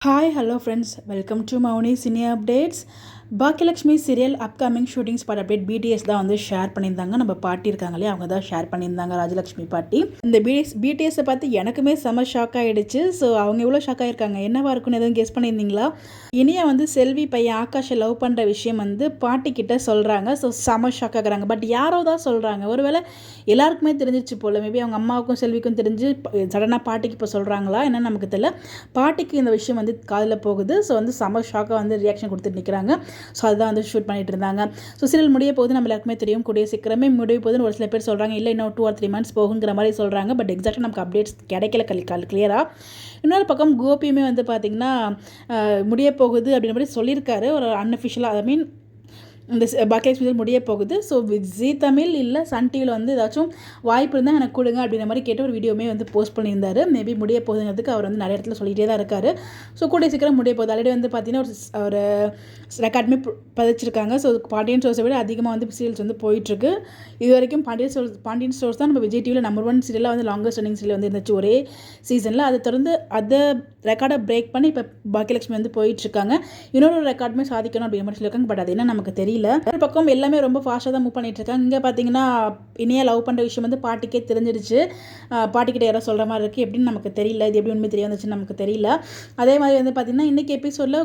Hi, hello friends. Welcome to Mauni Cine Updates. Baakiyalakshmi serial upcoming shooting spot update BTS தான் வந்து share பண்ணியிருந்தாங்க. நம்ம பாட்டி இருக்காங்க இல்லையா, அவங்க தான் ஷேர் பண்ணியிருந்தாங்க, ராஜலட்சுமி பாட்டி. இந்த பிடிஎஸை பார்த்து எனக்குமே செம ஷாக் ஆகிடுச்சு. ஸோ அவங்க எவ்வளோ ஷாக் ஆகிருக்காங்க, என்னவா இருக்குன்னு எதுவும் கெஸ் பண்ணியிருந்தீங்களா? இனியா வந்து செல்வி பையன் ஆகாஷை லவ் பண்ணுற விஷயம் வந்து பாட்டி கிட்ட சொல்கிறாங்க. ஸோ செம ஷாக் ஆகுறாங்க. பட் யாரோ தான் சொல்கிறாங்க, ஒருவேளை எல்லாருக்குமே தெரிஞ்சிச்சு போல். மேபி அவங்க அம்மாவுக்கும் செல்விக்கும் தெரிஞ்சு சடனாக பாட்டிக்கு இப்போ சொல்கிறாங்களா என்னன்னு நமக்கு தெரியல. பாட்டிக்கு இந்த விஷயம் வந்து காதில் போகுது. ஸோ வந்து செம ஷாக்காக வந்து ரியாக்ஷன் கொடுத்துட்டு நிற்கிறாங்க. ஸோ அதுதான் வந்து ஷூட் பண்ணிட்டு இருந்தாங்க. ஸோ சீரியல் முடிய போகுது, நம்ம எல்லாருக்குமே தெரியும். கூடிய சீக்கிரமே முடிய போகுதுன்னு ஒரு சில பேர் சொல்கிறாங்க. இல்லை இன்னும் 2 or 3 months போகுங்கிற மாதிரி சொல்கிறாங்க. பட் எக்ஸாக்டாக நமக்கு அப்டேட்ஸ் கிடைக்கல கிளியராக. இன்னொரு பக்கம் கோபியுமே வந்து பார்த்திங்கன்னா முடிய போகுது அப்படின்ற மாதிரி சொல்லியிருக்காரு, ஒரு அன்அஃபிஷியலாக. ஐ மீன் இந்த பாக்கியலட்சுமி முடிய போகுது. ஸோ ஜீ தமிழ் இல்லை சன் டிவியில் வந்து ஏதாச்சும் வாய்ப்பு இருந்தால் எனக்கு கொடுங்க அப்படின்ற மாதிரி கேட்டு ஒரு வீடியோமே வந்து போஸ்ட் பண்ணியிருந்தார். மேபி முடிய போகுதுங்கிறதுக்கு அவர் வந்து நிறைய இடத்துல சொல்லிகிட்டே தான் இருக்கார். ஸோ கூடிய சீக்கிரம் முடிய போகுது. ஆல்ரெடி வந்து பார்த்திங்கன்னா ஒரு ரெக்கார்டுமே பதிச்சிருக்காங்க. ஸோ பாண்டியன் ஸ்டோர்ஸை விட அதிகமாக வந்து சீரியல்ஸ் வந்து போயிட்டுருக்கு. இது வரைக்கும் பாண்டியன் ஸ்டோர்ஸ் தான் நம்ம விஜய் டிவியில் நம்பர் 1 சீரியலாக வந்து லாங்கஸ்ட் ரன்னிங் சீரியல் வந்து இருந்துச்சு ஒரே சீசனில். அதை தொடர்ந்து அதை ரெக்கார்டை பிரேக் பண்ணி இப்போ பாக்கியலட்சுமி வந்து போயிட்டுருக்காங்க. இன்னொரு ரெக்கார்டுமே சாதிக்கணும் அப்படிங்கிற மாதிரி சொல்லியிருக்காங்க. பட் அது என்ன நமக்கு தெரியல. ஒரு பக்கம் எல்லாமே ரொம்ப ஃபாஸ்ட்டாக தான் மூவ் பண்ணிட்டு இருக்காங்க. இங்கே பார்த்தீங்கன்னா இனியா லவ் பண்ணுற விஷயம் வந்து பாட்டிக்கே தெரிஞ்சிடுச்சு. பாட்டிக்கிட்ட யாரோ சொல்கிற மாதிரி இருக்குது, எப்படின்னு நமக்கு தெரியல. இது எப்படி உண்மை தெரிய வந்துச்சுன்னு நமக்கு தெரியல. அதே மாதிரி வந்து பார்த்திங்கன்னா இன்றைக்கி எபிசோடில்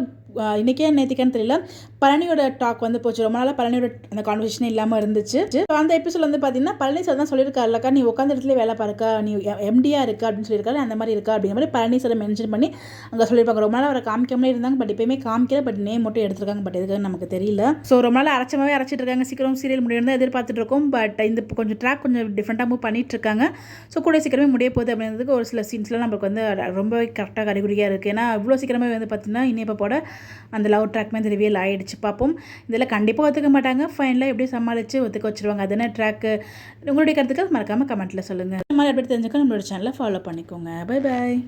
இன்றைக்கே நேற்றுக்கான்னு தெரியல, பழனியோட டாக் வந்து போச்சு. ரொம்ப நாளாக பழனியோட அந்த கான்வர்சேஷன் இல்லாமல் இருந்துச்சு. அந்த எபிசோட் வந்து பார்த்திங்கன்னா பழனி சார் தான் சொல்லியிருக்காருலக்கா, நீ உட்காந்த இடத்துல வேலை பாருக்கா, நீ எம்டியாக இருக்கா அப்படின்னு சொல்லியிருக்காரு. அந்த மாதிரி இருக்கா அப்படிங்கிற மாதிரி பழனி சாரை மென்ஷன் பண்ணி அங்கே சொல்லியிருப்பாங்க. ரொம்ப நாள் அவரை காமிக்காமலே இருந்தாங்க. பட் எப்பயுமே காமிக்கல. பட் நேம் மட்டும் எடுத்திருக்காங்க. பட் எதுக்கு நமக்கு தெரியல. ஸோ ரொம்ப நாள் அரைச்சிட்டு இருக்காங்க. சீக்கிரம் சீரியல் முடியும் தான் எதிர்பார்த்துட்டு இருக்கோம். பட் இந்த கொஞ்சம் ட்ராக் கொஞ்சம் டிஃப்ரெண்ட்டாக மூவ் பண்ணிட்டு இருக்காங்க. ஸோ கூட சீக்கிரமே முடிய போகுது அப்படின்றதுக்கு ஒரு சில சீன்ஸ்லாம் நமக்கு வந்து ரொம்பவே கரெக்டாக அறிகுறியாக இருக்குது. ஏன்னா இவ்வளோ சீக்கிரமே வந்து பார்த்திங்கன்னா இனியப்போட அந்த லவ் ட்ராக்மே வந்து ரிவீல் ஆகிடுச்சு. பார்ப்போம். இதில் கண்டிப்பாக ஒத்துக்க மாட்டாங்க. ஃபைனலாக எப்படி சமாளித்து ஒத்துக்க வச்சுருவாங்க. அது என்ன ட்ராக்கு, உங்களுடைய கருத்துக்கள் மறக்காமல் கமெண்ட்டில் சொல்லுங்கள். இந்த மாதிரி எப்படி தெரிஞ்சுக்க நம்மளோட சேனலை ஃபாலோ பண்ணிக்கோங்க. Bye bye.